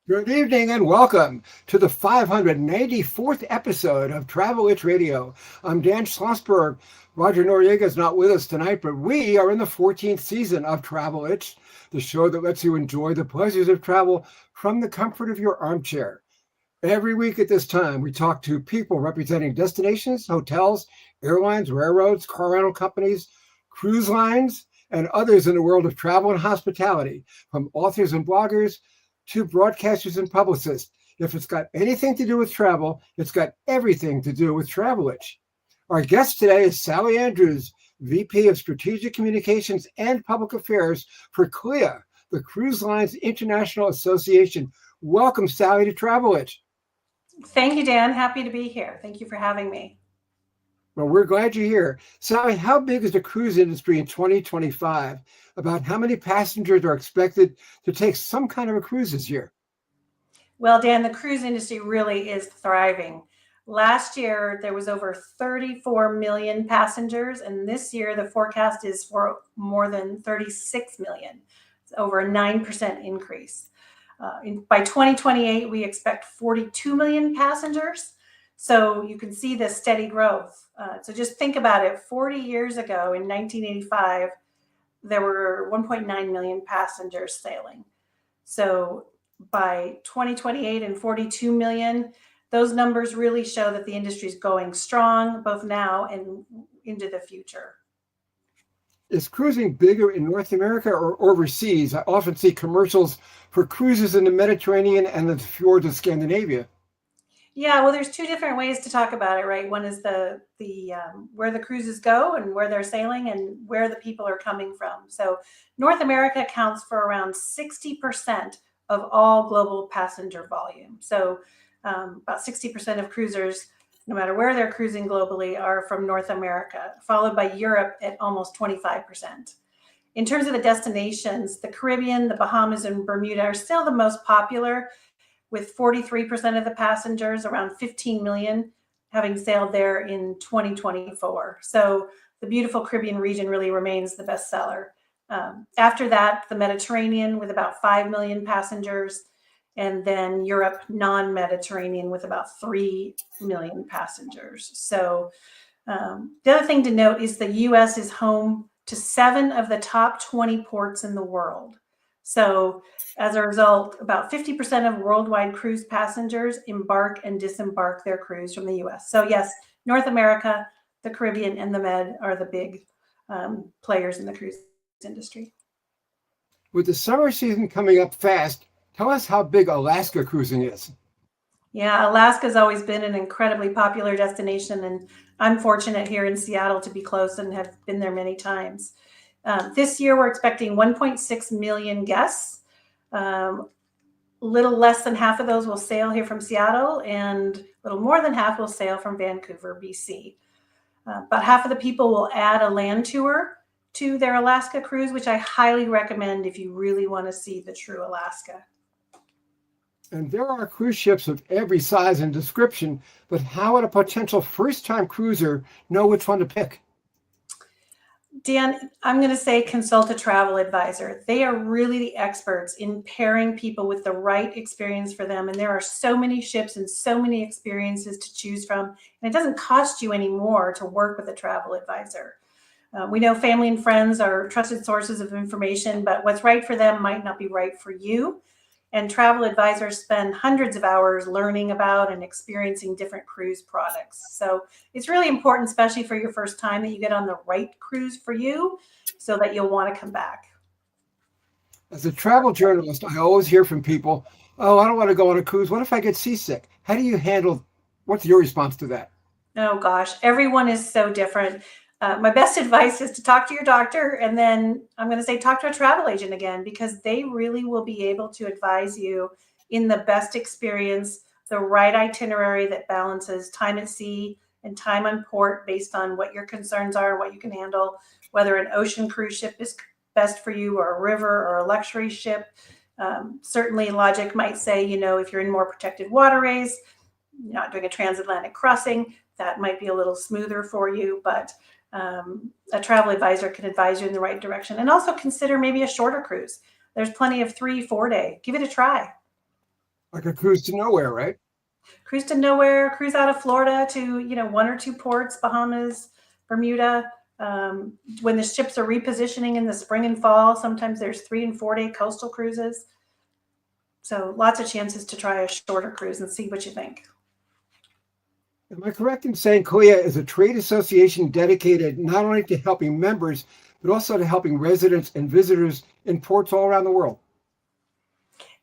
Good evening and welcome to the 594th episode of Travel Itch Radio. I'm Dan Schlossberg. Roger Noriega is not with us tonight, but we are in the 14th season of Travel Itch, the show that lets you enjoy the pleasures of travel from the comfort of your armchair. Every week at this time, we talk to people representing destinations, hotels, airlines, railroads, car rental companies, cruise lines, and others in the world of travel and hospitality, from authors and bloggers to broadcasters and publicists. If it's got anything to do with travel, it's got everything to do with Travel Itch. Our guest today is Sally Andrews, VP of Strategic Communications and Public Affairs for CLIA, the Cruise Lines International Association. Welcome, Sally, to Travel Itch. Thank you, Dan. Happy to be here. Thank you for having me. Well, we're glad you're here. Sally, how big is the cruise industry in 2025? About how many passengers are expected to take some kind of a cruise this year? Well, Dan, the cruise industry really is thriving. Last year, there was over 34 million passengers, and this year the forecast is for more than 36 million. It's over a 9% increase. By 2028, we expect 42 million passengers. So you can see the steady growth. So just think about it. 40 years ago in 1985, there were 1.9 million passengers sailing. So by 2028 and 42 million, those numbers really show that the industry is going strong, both now and into the future. Is cruising bigger in North America or overseas? I often see commercials for cruises in the Mediterranean and the fjords of Scandinavia. Yeah, well, there's two different ways to talk about it, right? One is the where the cruises go and where they're sailing and where the people are coming from. So North America accounts for around 60% of all global passenger volume. So about 60% of cruisers, no matter where they're cruising globally, are from North America, followed by Europe at almost 25%. In terms of the destinations, the Caribbean, the Bahamas, and Bermuda are still the most popular, with 43% of the passengers, around 15 million, having sailed there in 2024. So the beautiful Caribbean region really remains the best seller. After that, the Mediterranean with about 5 million passengers, and then Europe non-Mediterranean with about 3 million passengers. So the other thing to note is the US is home to 7 of the top 20 ports in the world. So as a result, about 50% of worldwide cruise passengers embark and disembark their cruise from the US. So yes, North America, the Caribbean, and the Med are the big players in the cruise industry. With the summer season coming up fast, tell us how big Alaska cruising is. Yeah, Alaska's always been an incredibly popular destination, and I'm fortunate here in Seattle to be close and have been there many times. This year, we're expecting 1.6 million guests. Little less than half of those will sail here from Seattle, and a little more than half will sail from Vancouver, BC. About half of the people will add a land tour to their Alaska cruise, which I highly recommend if you really want to see the true Alaska. And there are cruise ships of every size and description, but how would a potential first-time cruiser know which one to pick? Dan, I'm going to say consult a travel advisor. They are really the experts in pairing people with the right experience for them. And there are so many ships and so many experiences to choose from. And it doesn't cost you any more to work with a travel advisor. We know family and friends are trusted sources of information, but what's right for them might not be right for you. And travel advisors spend hundreds of hours learning about and experiencing different cruise products. So it's really important, especially for your first time, that you get on the right cruise for you so that you'll want to come back. As a travel journalist, I always hear from people, oh, I don't want to go on a cruise. What if I get seasick? How do you handle, what's your response to that? Oh gosh, everyone is so different. My best advice is to talk to your doctor, and then I'm going to say talk to a travel agent again, because they really will be able to advise you in the best experience, the right itinerary that balances time at sea and time on port based on what your concerns are, what you can handle, whether an ocean cruise ship is best for you or a river or a luxury ship. Certainly logic might say, if you're in more protected waterways, not doing a transatlantic crossing, that might be a little smoother for you, but a travel advisor can advise you in the right direction. And also consider maybe a shorter cruise. There's plenty of 3-4 day. Give it a try. Like a cruise to nowhere, right? Cruise to nowhere, cruise out of Florida to, one or two ports, Bahamas, Bermuda. When the ships are repositioning in the spring and fall, sometimes there's 3 and 4 day coastal cruises. So lots of chances to try a shorter cruise and see what you think. Am I correct in saying CLIA is a trade association dedicated not only to helping members, but also to helping residents and visitors in ports all around the world?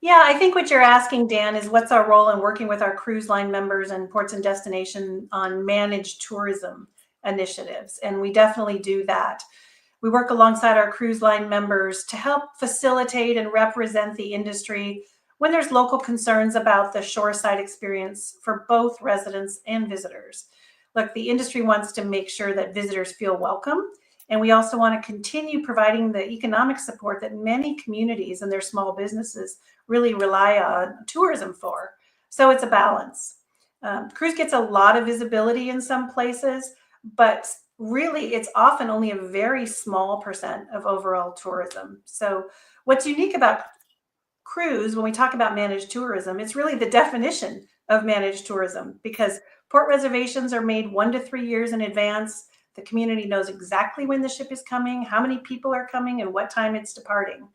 Yeah, I think what you're asking, Dan, is what's our role in working with our cruise line members and ports and destination on managed tourism initiatives. And we definitely do that. We work alongside our cruise line members to help facilitate and represent the industry when there's local concerns about the shoreside experience for both residents and visitors. Look, the industry wants to make sure that visitors feel welcome. And we also want to continue providing the economic support that many communities and their small businesses really rely on tourism for. So it's a balance. Cruise gets a lot of visibility in some places, but really it's often only a very small percent of overall tourism. So what's unique about cruise, when we talk about managed tourism, it's really the definition of managed tourism, because port reservations are made 1 to 3 years in advance. The community knows exactly when the ship is coming, how many people are coming, and what time it's departing.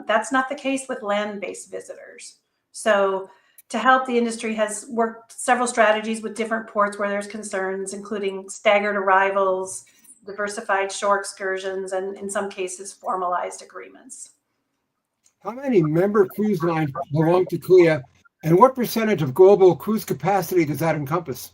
That's not the case with land-based visitors. So to help, the industry has worked several strategies with different ports where there's concerns, including staggered arrivals, diversified shore excursions, and in some cases, formalized agreements. How many member cruise lines belong to CLIA, and what percentage of global cruise capacity does that encompass?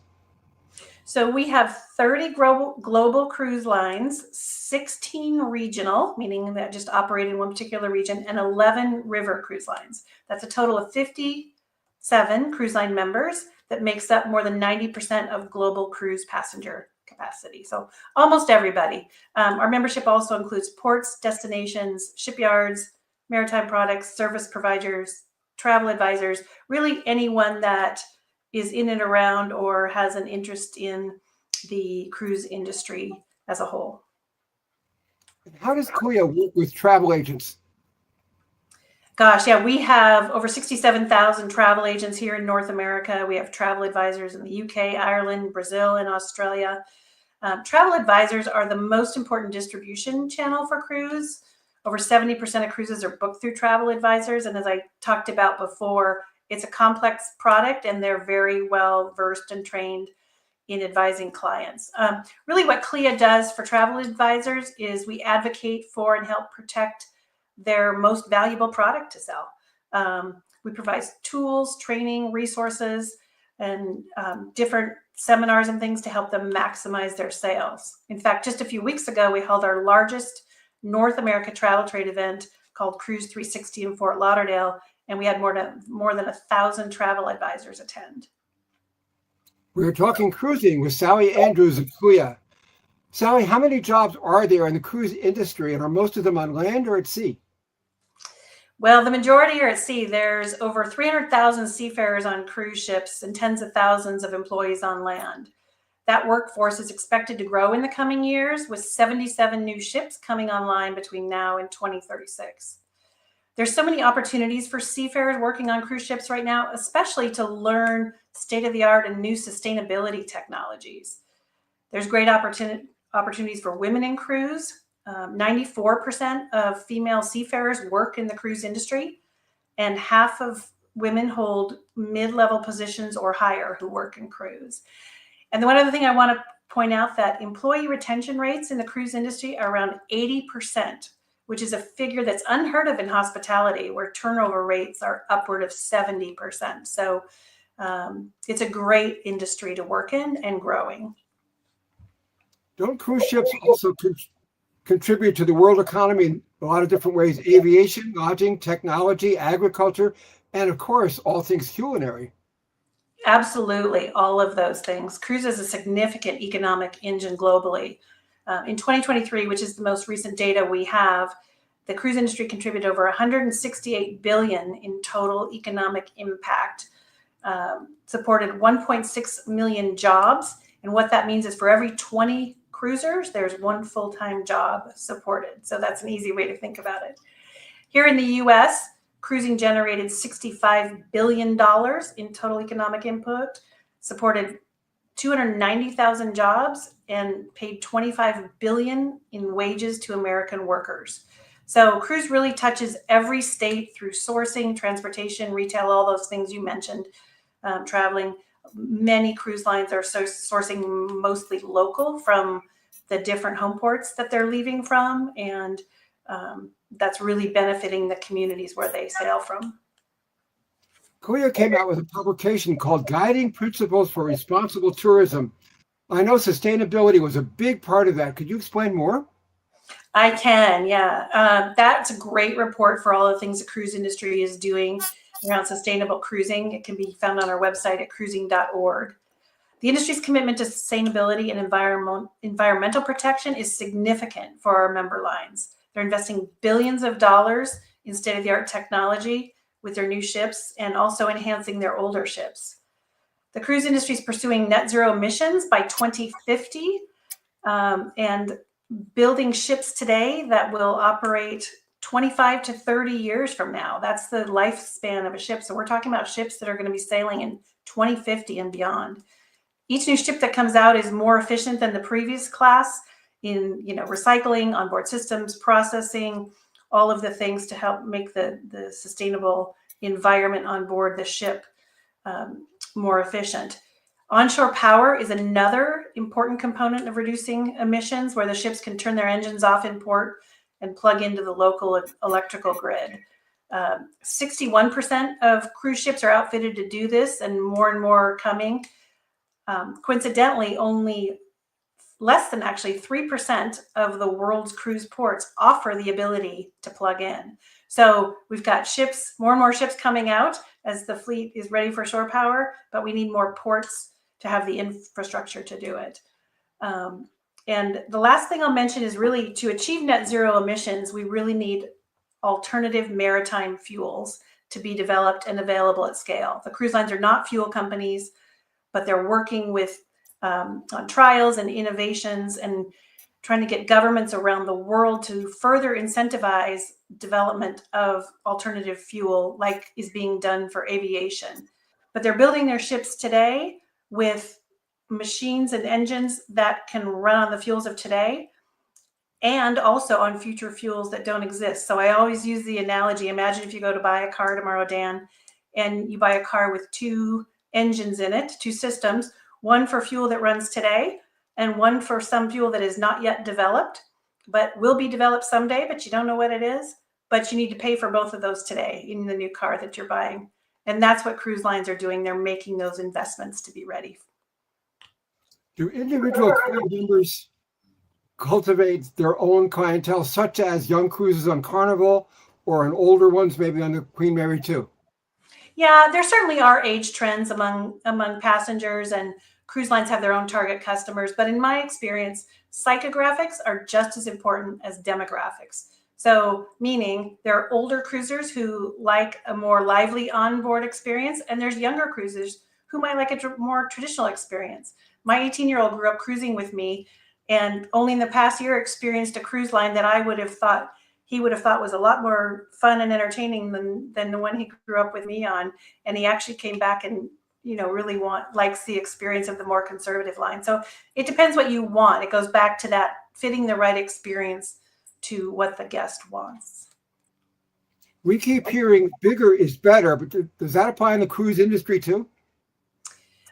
So we have 30 global cruise lines, 16 regional, meaning that just operate in one particular region, and 11 river cruise lines. That's a total of 57 cruise line members. That makes up more than 90% of global cruise passenger capacity. So almost everybody. Our membership also includes ports, destinations, shipyards, maritime products, service providers, travel advisors, really anyone that is in and around or has an interest in the cruise industry as a whole. How does CLIA work with travel agents? Gosh, yeah, we have over 67,000 travel agents here in North America. We have travel advisors in the UK, Ireland, Brazil, and Australia. Travel advisors are the most important distribution channel for cruise. Over 70% of cruises are booked through travel advisors. And as I talked about before, it's a complex product and they're very well versed and trained in advising clients. Really what CLIA does for travel advisors is we advocate for and help protect their most valuable product to sell. We provide tools, training, resources, and different seminars and things to help them maximize their sales. In fact, just a few weeks ago, we held our largest North America travel trade event called Cruise 360 in Fort Lauderdale, and we had more than 1,000 travel advisors attend. We're talking cruising with Sally Andrews of CLIA. Sally, how many jobs are there in the cruise industry, and are most of them on land or at sea? Well, the majority are at sea. There's over 300,000 seafarers on cruise ships and tens of thousands of employees on land. That workforce is expected to grow in the coming years, with 77 new ships coming online between now and 2036. There's so many opportunities for seafarers working on cruise ships right now, especially to learn state-of-the-art and new sustainability technologies. There's great opportunities for women in cruise. 94% of female seafarers work in the cruise industry, and half of women hold mid-level positions or higher who work in cruise. And the one other thing I want to point out, that employee retention rates in the cruise industry are around 80%, which is a figure that's unheard of in hospitality, where turnover rates are upward of 70%. So it's a great industry to work in and growing. Don't cruise ships also contribute to the world economy in a lot of different ways? Aviation, lodging, technology, agriculture, and of course, all things culinary. Absolutely, all of those things. Cruise is a significant economic engine globally. In 2023, which is the most recent data we have, the cruise industry contributed over 168 billion in total economic impact, supported 1.6 million jobs. And what that means is for every 20 cruisers, there's one full-time job supported. So that's an easy way to think about it. Here in the US, Cruising generated $65 billion in total economic input, supported 290,000 jobs, and paid $25 billion in wages to American workers. So cruise really touches every state through sourcing, transportation, retail, all those things you mentioned, traveling. Many cruise lines are sourcing mostly local from the different home ports that they're leaving from, and that's really benefiting the communities where they sail from. Koya came out with a publication called Guiding Principles for Responsible Tourism. I know sustainability was a big part of that. Could you explain more? I can, yeah. That's a great report for all the things the cruise industry is doing around sustainable cruising. It can be found on our website at cruising.org. The industry's commitment to sustainability and environmental protection is significant for our member lines. They're investing billions of dollars in state-of-the-art technology with their new ships and also enhancing their older ships. The cruise industry is pursuing net zero emissions by 2050 and building ships today that will operate 25 to 30 years from now. That's the lifespan of a ship. So we're talking about ships that are going to be sailing in 2050 and beyond. Each new ship that comes out is more efficient than the previous class in recycling, onboard systems, processing, all of the things to help make the sustainable environment on board the ship more efficient. Onshore power is another important component of reducing emissions, where the ships can turn their engines off in port and plug into the local electrical grid. 61% of cruise ships are outfitted to do this, and more are coming. Coincidentally, only less than actually 3% of the world's cruise ports offer the ability to plug in. So we've got ships, more and more ships coming out as the fleet is ready for shore power, but we need more ports to have the infrastructure to do it. And the last thing I'll mention is really to achieve net zero emissions, we really need alternative maritime fuels to be developed and available at scale. The cruise lines are not fuel companies, but they're working with on trials and innovations and trying to get governments around the world to further incentivize development of alternative fuel, like is being done for aviation. But they're building their ships today with machines and engines that can run on the fuels of today and also on future fuels that don't exist. So I always use the analogy, imagine if you go to buy a car tomorrow, Dan, and you buy a car with two engines in it, two systems, one for fuel that runs today and one for some fuel that is not yet developed, but will be developed someday, but you don't know what it is, but you need to pay for both of those today in the new car that you're buying. And that's what cruise lines are doing. They're making those investments to be ready. Do individual crew members cultivate their own clientele, such as young cruisers on Carnival or on older ones, maybe on the Queen Mary too? Yeah, there certainly are age trends among passengers, and cruise lines have their own target customers. But in my experience, psychographics are just as important as demographics. So meaning there are older cruisers who like a more lively onboard experience, and there's younger cruisers who might like a more traditional experience. My 18-year-old grew up cruising with me, and only in the past year experienced a cruise line that I would have thought he would have thought was a lot more fun and entertaining than the one he grew up with me on. And he actually came back and, really likes the experience of the more conservative line. So it depends what you want. It goes back to that fitting the right experience to what the guest wants. We keep hearing bigger is better, but does that apply in the cruise industry too?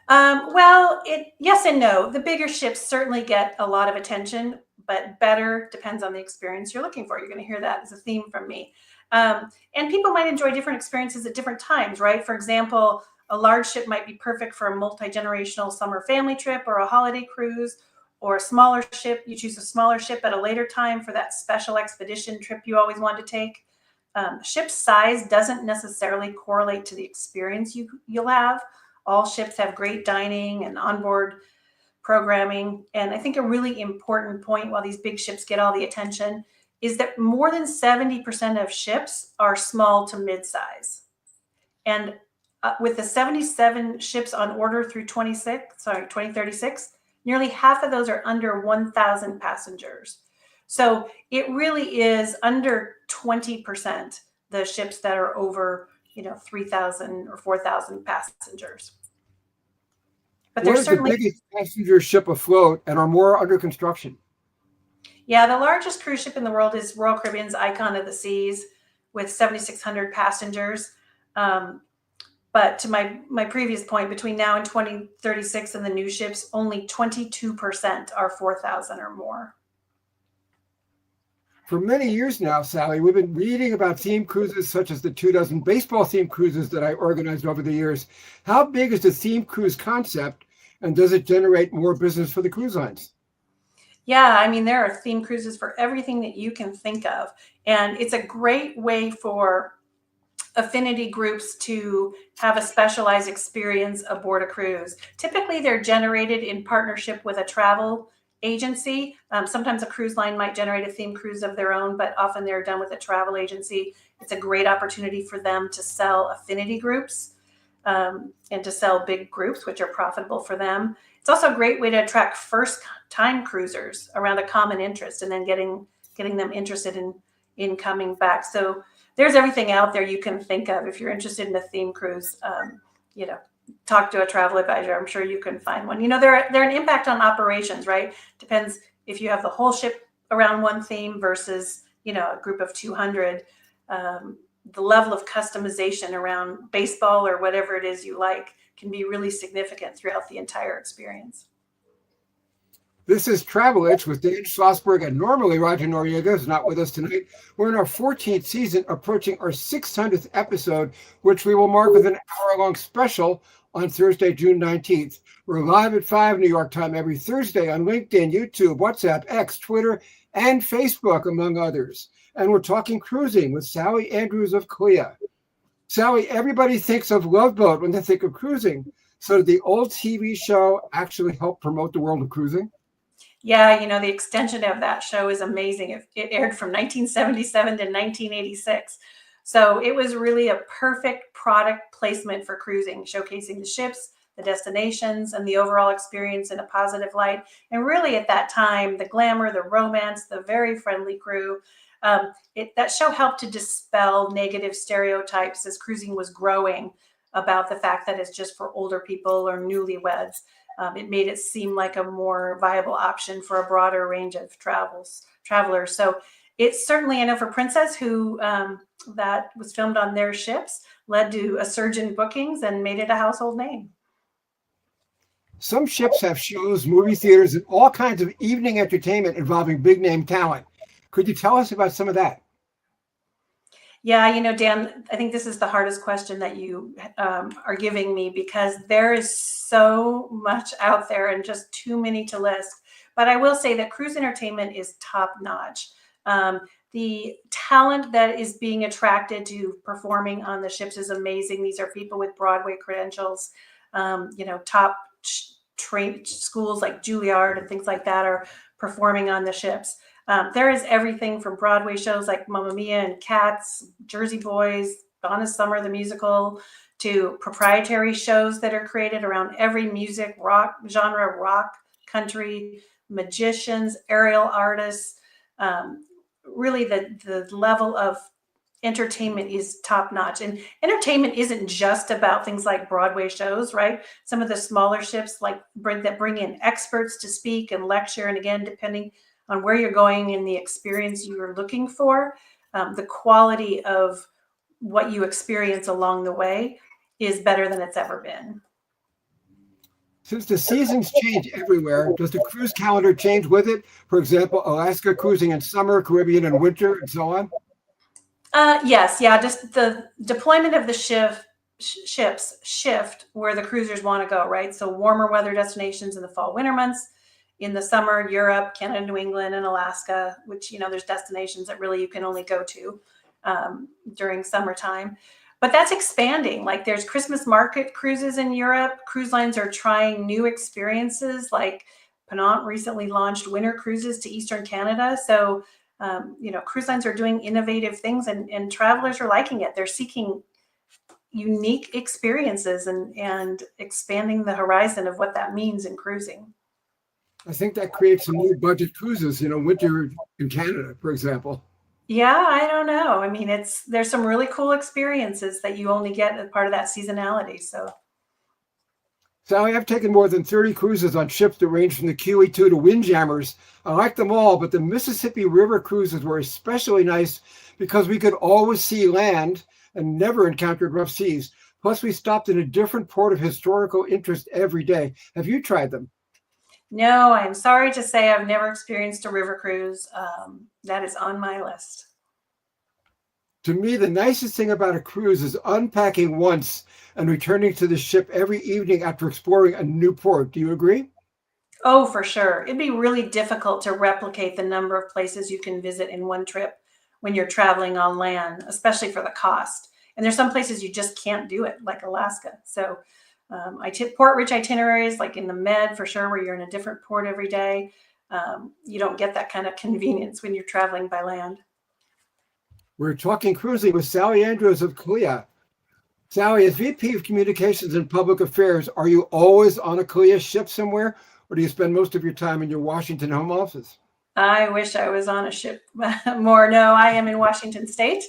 Well, yes and no. The bigger ships certainly get a lot of attention, but better depends on the experience you're looking for. You're going to hear that as a theme from me. And people might enjoy different experiences at different times, right? For example, a large ship might be perfect for a multi-generational summer family trip or a holiday cruise, or a smaller ship. You choose a smaller ship at a later time for that special expedition trip you always want to take. Ship size doesn't necessarily correlate to the experience you'll have. All ships have great dining and onboard programming. And I think a really important point, while these big ships get all the attention, is that more than 70% of ships are small to mid-size. And with the 77 ships on order through 2036, nearly half of those are under 1,000 passengers. So it really is under 20% the ships that are over, 3,000 or 4,000 passengers. But What there's is the certainly, biggest passenger ship afloat, and are more under construction? yeah, the largest cruise ship in the world is Royal Caribbean's Icon of the Seas with 7,600 passengers. Um, but to my previous point, between now and 2036 and the new ships, only 22% are 4,000 or more. For many years now, Sally, we've been reading about theme cruises such as the 24 baseball theme cruises that I organized over the years. How big is the theme cruise concept, and does it generate more business for the cruise lines? Yeah, I mean, there are theme cruises for everything that you can think of. And it's a great way for affinity groups to have a specialized experience aboard a cruise. Typically, they're generated in partnership with a travel agency. Sometimes a cruise line might generate a theme cruise of their own, but often they're done with a travel agency. It's a great opportunity for them to sell affinity groups and to sell big groups, which are profitable for them. It's also a great way to attract first-time cruisers around a common interest, and then getting them interested in coming back. So there's everything out there you can think of. If you're interested in a theme cruise, talk to a travel advisor. I'm sure you can find one. They're an impact on operations, right? Depends if you have the whole ship around one theme versus, a group of 200. The level of customization around baseball or whatever it is you like can be really significant throughout the entire experience. This is Travel Itch with Dan Schlossberg, and normally Roger Noriega is not with us tonight. We're in our 14th season, approaching our 600th episode, which we will mark with an hour-long special on Thursday, June 19th. We're live at 5 New York time every Thursday on LinkedIn, YouTube, WhatsApp, X, Twitter, and Facebook, among others. And we're talking cruising with Sally Andrews of CLIA. Sally, everybody thinks of Love Boat when they think of cruising. So did the old TV show actually help promote the world of cruising? Yeah, the extension of that show is amazing. It aired from 1977 to 1986. So it was really a perfect product placement for cruising, showcasing the ships, the destinations, and the overall experience in a positive light. And really at that time, the glamour, the romance, the very friendly crew, that show helped to dispel negative stereotypes as cruising was growing about the fact that it's just for older people or newlyweds. It made it seem like a more viable option for a broader range of travelers. So it's certainly, I know for Princess, who that was filmed on their ships, led to a surge in bookings and made it a household name. Some ships have shows, movie theaters, and all kinds of evening entertainment involving big name talent. Could you tell us about some of that? Yeah, Dan, I think this is the hardest question that you are giving me, because there is so much out there and just too many to list. But I will say that cruise entertainment is top notch. The talent that is being attracted to performing on the ships is amazing. These are people with Broadway credentials, top trained schools like Juilliard and things like that are performing on the ships. There is everything from Broadway shows like Mamma Mia and Cats, Jersey Boys, Donna Summer, the musical, to proprietary shows that are created around every music, rock genre, rock, country, magicians, aerial artists. Really, the level of entertainment is top notch. And entertainment isn't just about things like Broadway shows, right? Some of the smaller ships that bring in experts to speak and lecture. And again, depending on where you're going and the experience you're looking for, the quality of what you experience along the way is better than it's ever been. Since the seasons change everywhere, does the cruise calendar change with it? For example, Alaska cruising in summer, Caribbean in winter, and so on? Yes, yeah, just the deployment of the ships shift where the cruisers want to go, right? So warmer weather destinations in the fall, winter months. In the summer, Europe, Canada, New England, and Alaska, which, there's destinations that really you can only go to during summertime. But that's expanding. Like there's Christmas market cruises in Europe. Cruise lines are trying new experiences. Like Ponant recently launched winter cruises to Eastern Canada. So, cruise lines are doing innovative things, and travelers are liking it. They're seeking unique experiences and expanding the horizon of what that means in cruising. I think that creates some new budget cruises, winter in Canada, for example. Yeah, I don't know. I mean, there's some really cool experiences that you only get as part of that seasonality. So Sally, I've taken more than 30 cruises on ships that range from the QE2 to Windjammers. I like them all, but the Mississippi River cruises were especially nice because we could always see land and never encountered rough seas. Plus, we stopped in a different port of historical interest every day. Have you tried them? no, I'm sorry to say I've never experienced a river cruise. That is on my list. To me, the nicest thing about a cruise is unpacking once and returning to the ship every evening after exploring a new port. Do you agree? Oh, for sure. It'd be really difficult to replicate the number of places you can visit in one trip when you're traveling on land, especially for the cost. And there's some places you just can't do it, like Alaska. So I tip port-rich itineraries, like in the Med for sure, where you're in a different port every day. You don't get that kind of convenience when you're traveling by land. We're talking cruising with Sally Andrews of CLIA. Sally, as VP of Communications and Public Affairs, are you always on a CLIA ship somewhere, or do you spend most of your time in your Washington home office? I wish I was on a ship more. No, I am in Washington State.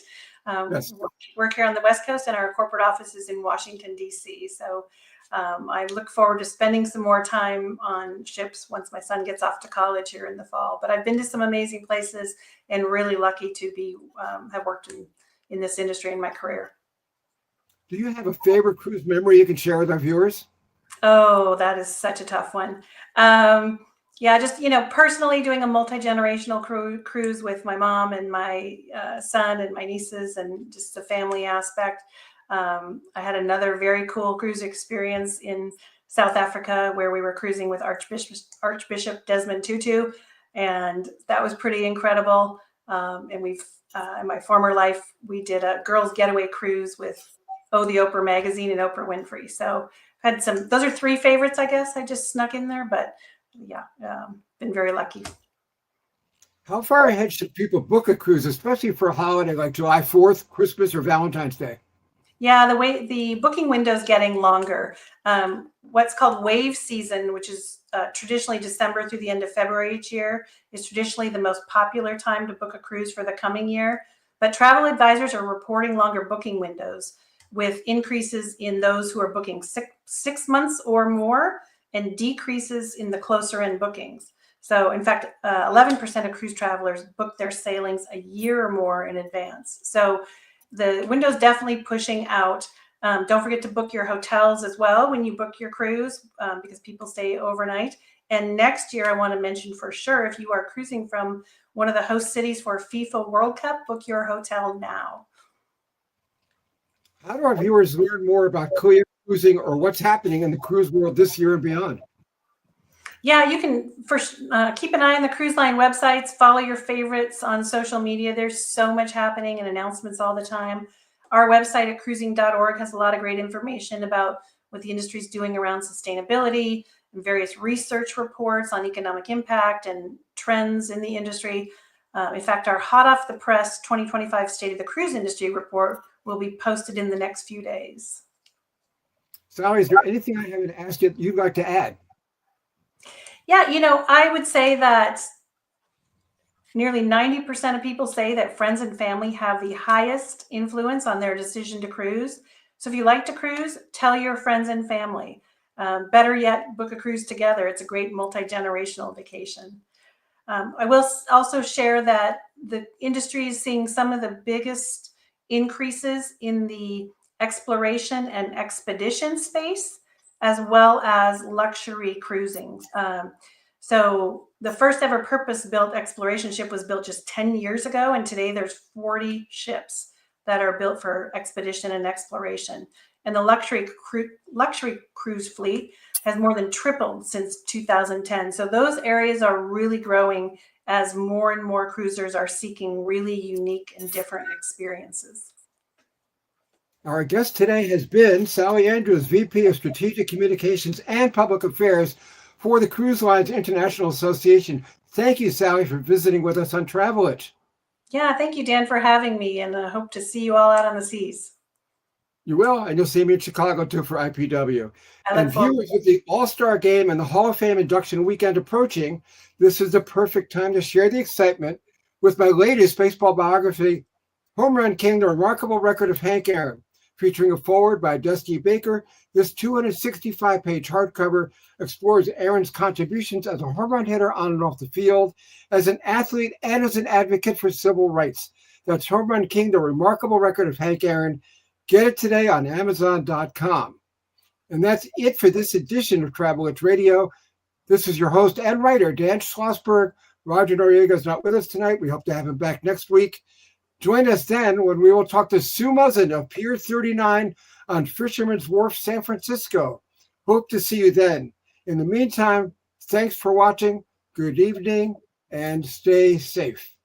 Yes. Work here on the West Coast, and our corporate office is in Washington, D.C. So I look forward to spending some more time on ships once my son gets off to college here in the fall. But I've been to some amazing places and really lucky to be have worked in this industry in my career. Do you have a favorite cruise memory you can share with our viewers? Oh, that is such a tough one. Yeah, just personally doing a multi-generational cruise with my mom and my son and my nieces, and just the family aspect. I had another very cool cruise experience in South Africa where we were cruising with Archbishop Desmond Tutu, and that was pretty incredible. And we've in my former life we did a girls' getaway cruise with the Oprah magazine and Oprah Winfrey. So had some. Those are three favorites, I guess. I just snuck in there, but yeah, been very lucky. How far ahead should people book a cruise, especially for a holiday like July 4th, Christmas, or Valentine's Day? Yeah, the way the booking window is getting longer. What's called wave season, which is traditionally December through the end of February each year, is traditionally the most popular time to book a cruise for the coming year. But travel advisors are reporting longer booking windows, with increases in those who are booking 6 months or more, and decreases in the closer in bookings. So in fact, 11% of cruise travelers book their sailings a year or more in advance. So the window's definitely pushing out. Don't forget to book your hotels as well when you book your cruise, because people stay overnight. And next year, I want to mention for sure, if you are cruising from one of the host cities for FIFA World Cup, book your hotel now. How do our viewers learn more about CLIA cruising or what's happening in the cruise world this year and beyond? Yeah, you can first keep an eye on the cruise line websites, follow your favorites on social media. There's so much happening and announcements all the time. Our website at cruising.org has a lot of great information about what the industry is doing around sustainability and various research reports on economic impact and trends in the industry. In fact, our hot off the press 2025 State of the Cruise Industry report will be posted in the next few days. Sally, is there anything I haven't asked yet you'd like to add? Yeah, I would say that nearly 90% of people say that friends and family have the highest influence on their decision to cruise. So if you like to cruise, tell your friends and family. Better yet, book a cruise together. It's a great multi-generational vacation. I will also share that the industry is seeing some of the biggest increases in the exploration and expedition space, as well as luxury cruising. So the first ever purpose-built exploration ship was built just 10 years ago, and today there's 40 ships that are built for expedition and exploration. And the luxury cruise fleet has more than tripled since 2010. So those areas are really growing as more and more cruisers are seeking really unique and different experiences. Our guest today has been Sally Andrews, VP of Strategic Communications and Public Affairs for the Cruise Lines International Association. Thank you, Sally, for visiting with us on Travel It. Yeah, thank you, Dan, for having me, and I hope to see you all out on the seas. You will, and you'll see me in Chicago too for IPW. And forward. viewers, with the All-Star Game and the Hall of Fame induction weekend approaching, this is the perfect time to share the excitement with my latest baseball biography, Home Run King, The Remarkable Record of Hank Aaron, featuring a foreword by Dusty Baker. This 265-page hardcover explores Aaron's contributions as a home run hitter on and off the field, as an athlete, and as an advocate for civil rights. That's Home Run King, The Remarkable Record of Hank Aaron. Get it today on Amazon.com. And that's it for this edition of Travel Itch Radio. This is your host and writer, Dan Schlossberg. Roger Noriega is not with us tonight. We hope to have him back next week. Join us then when we will talk to Sue Muzzin of Pier 39 on Fisherman's Wharf, San Francisco. Hope to see you then. In the meantime, thanks for watching. Good evening and stay safe.